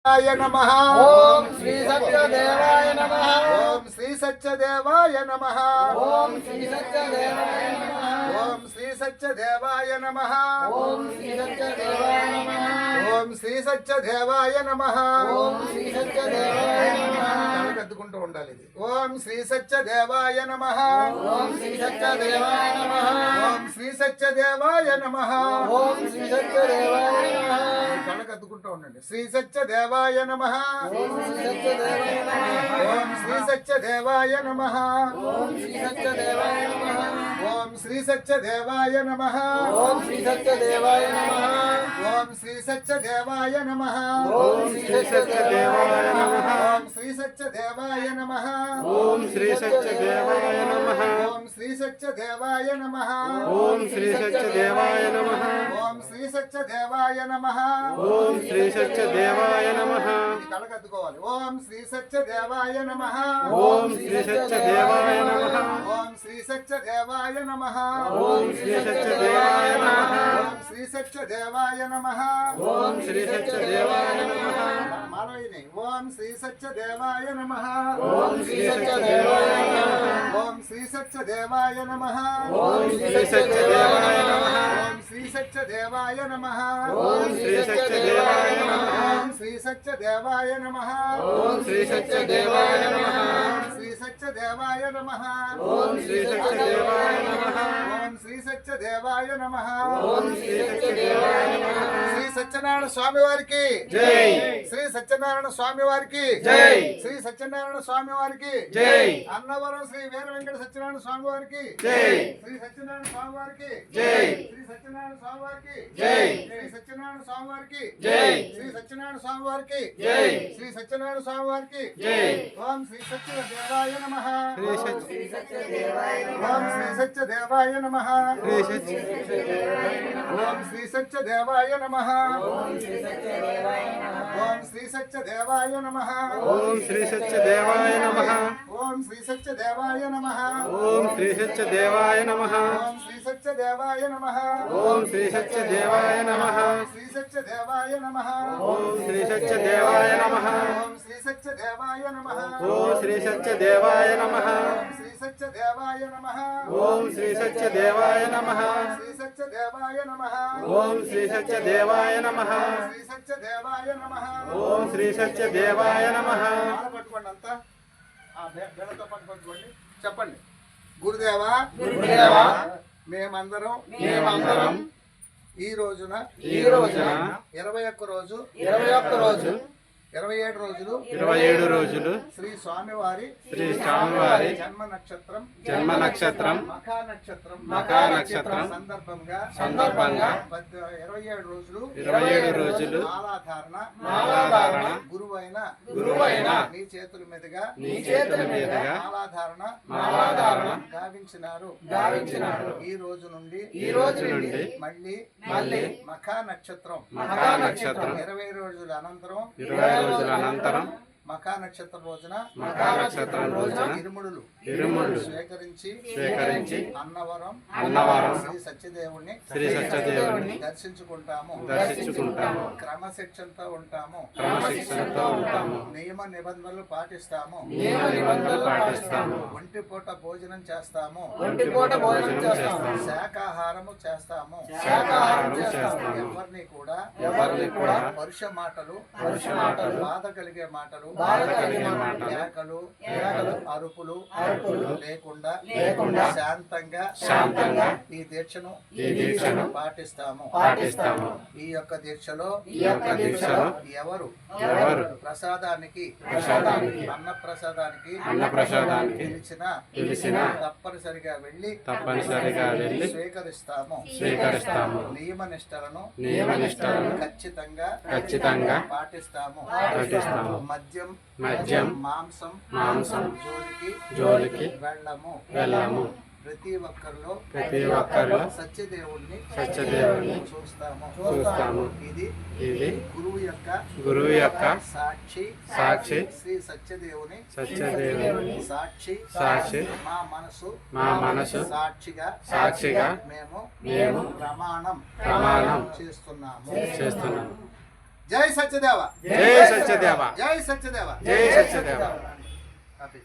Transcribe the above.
नमः। ओम श्री सत्यदेवाय नमः। ओम श्री सत्यदेवाय नमः। ओम श्री सत्यदेवाय नमः। ओम श्री सत्यदेवाय नमः। ओम श्री सत्यदेवाय नमः। ओम श्री सत्यदेवाय नमः। ओम श्री सत्यदेवाय नमः। కట్టుకుంటూ ఉండాలి ఇది. ఓం శ్రీ సత్యదేవాయ నమః. ఓం శ్రీ సత్యదేవాయ నమః. ఓం శ్రీ సత్యదేవాయ నమః. ఓం శ్రీ సత్యదేవాయ నమః. కళ్ళ కట్టుకుంటూ ఉండండి. శ్రీ సత్యదేవాయ నమః. ఓం శ్రీ సత్యదేవాయ నమః. ఓం శ్రీ సత్యదేవాయ నమః. ఓం శ్రీ సత్యదేవాయ నమః. ఓం శ్రీ సత్యదేవాయ నమః. ఓం శ్రీ సత్యదేవాయ నమః. ఓం శ్రీ సత్యదేవాయ నమః. ఓం శ్రీ సత్యదేవాయ నమః. ఓం శ్రీ సత్యదేవాయ నమః. ఓం శ్రీ సత్యదేవాయ నమః. ఓం శ్రీ సత్యదేవాయ నమః. ఓం శ్రీ సత్యదేవాయ నమః. ఓం శ్రీ సత్యదేవాయ నమః. ఓం శ్రీ సత్యదేవాయ నమః. ఇది కలగద్దుకోవాలి. ఓం శ్రీ సత్యదేవాయ నమః. ఓం శ్రీ సత్యదేవాయ నమః. ఓం శ్రీ సత్యదేవాయ నమః. ఓం శ్రీ సత్యదేవాయ నమః. ఓం శ్రీ సత్యదేవాయ నమః. ఓం శ్రీ సత్యదేవాయ నమః. మాలవిని. ఓం శ్రీ సత్యదేవాయ నమః. ఓం శ్రీ సత్యదేవాయ నమః. ఓం శ్రీ సత్యదేవాయ నమః. ఓం శ్రీ సత్యదేవాయ నమః. ఓం శ్రీ సత్యదేవాయ నమః. ఓం శ్రీ సత్యదేవాయ నమః. ఓం శ్రీ సత్యదేవాయ నమః. ఓం శ్రీ సత్యదేవాయ నమః. ఓం శ్రీ సత్యదేవాయ నమః. ఓం శ్రీ సత్యదేవాయ నమః. ఓం శ్రీ సత్యదేవాయ నమః. ఓం శ్రీ సత్యదేవాయ నమః. శ్రీ సత్యనారాయణ స్వామి వారికి జై. శ్రీ సత్యనారాయణ స్వామి వారికి జై. శ్రీ సత్యనారాయణ స్వామి వారికి జై. అన్నవరం శ్రీ వీర వెంకట సత్యనారాయణ స్వామి వారికి జై. శ్రీ సత్యనారాయణ స్వామి వారికి జై. శ్రీ సత్యనారాయణ స్వామి వారికి జై. శ్రీ సత్యనారాయణ స్వామి వారికి జై. శ్రీ సత్యనారాయణ స్వామి వారికి జై. శ్రీ సత్యనారాయణ స్వామి వారికి జై. ఓం శ్రీ సత్యదేవాయ నమః. శ్రీ సత్యదేవాయ ఓం శ్రీ సత్యదేవాయ నమః. శ్రీ సత్యదేవాయ ఓం శ్రీ సత్యదేవాయ నమః. ఓం శ్రీ సత్యదేవాయ నమః. ఓం శ్రీ సత్యదేవాయ నమః. ఓం శ్రీ సత్యదేవాయ నమః. ఓం శ్రీ సత్యదేవాయ నమః. ఓం శ్రీ సత్యదేవాయ నమః. ఓం శ్రీ సత్యదేవాయ నమః. ఓం శ్రీ సత్యదేవాయ నమః. శ్రీ సత్యదేవాయ నమః. ఓం శ్రీ సత్యదేవాయ నమః. ఓం శ్రీ సత్యదేవాయ నమః. ఓం శ్రీ సత్యదేవాయ నమః. ఓం శ్రీ సత్యదేవాయ నమః. ఓం శ్రీ సత్యదేవాయ నమః. శ్రీ సత్యదేవాయ నమః. ఓం శ్రీ సత్యదేవాయ నమః. శ్రీ సత్యదేవాయ నమః. ఓం శ్రీ సత్యదేవాయ నమః. మాల పట్టుకోండి అంతా. ఆ బెడతో పట్టుకోండి. చెప్పండి. గురుదేవా గురుదేవా మేమందరం ఈ రోజున 21 రోజు 21 రోజు 27 రోజులు 27 రోజులు శ్రీ స్వామివారి జన్మ నక్షత్రం మఖా నక్షత్రం సందర్భంగా 27 రోజులు మాలాధారణ గురువైన మీ చేతుల మీదుగా మాలాధారణ గావించినారు. ఈ రోజు నుండి మళ్ళీ మఖా నక్షత్రం 20 రోజుల అనంతరం మఖా నక్షత్రం రోజున ఇరుముడులు స్వీకరించి అన్నవరం శ్రీ సత్యదేవుని దర్శించుకుంటాము. క్రమశిక్షణతో ఉంటాము. నియమ నిబంధనలు పాటిస్తాము. ఒంటిపూట భోజనం చేస్తాము. శాకాహారము చేస్తాము. ఎవరిని కూడా పరుష మాటలు బాధ కలిగే మాటలు కేకలు అరుపులు లేకుండా శాంతంగా ఈ దీక్షను పాటిస్తాము. ఈ యొక్క దీక్షలో ఎవరు ప్రసాదానికి అన్నప్రసాదానికి పిలిచినా తప్పనిసరిగా వెళ్ళి స్వీకరిస్తాము. నియమ నిష్టలను ఖచ్చితంగా పాటిస్తాము. మద్యం మాంసం జోలికి వెళ్ళము. ప్రతి ఒక్కరిలో సత్యదేవుణ్ణి చూస్తాము. ఇది గురువు యొక్క సాక్షి శ్రీ సత్యదేవుని సాక్షి మా మనసు సాక్షిగా మేము ప్రమాణం చేస్తున్నాము. జై సత్యదేవ జై సత్యదేవ జై సత్యదేవ జై సత్యదేవ ఆపేయ్.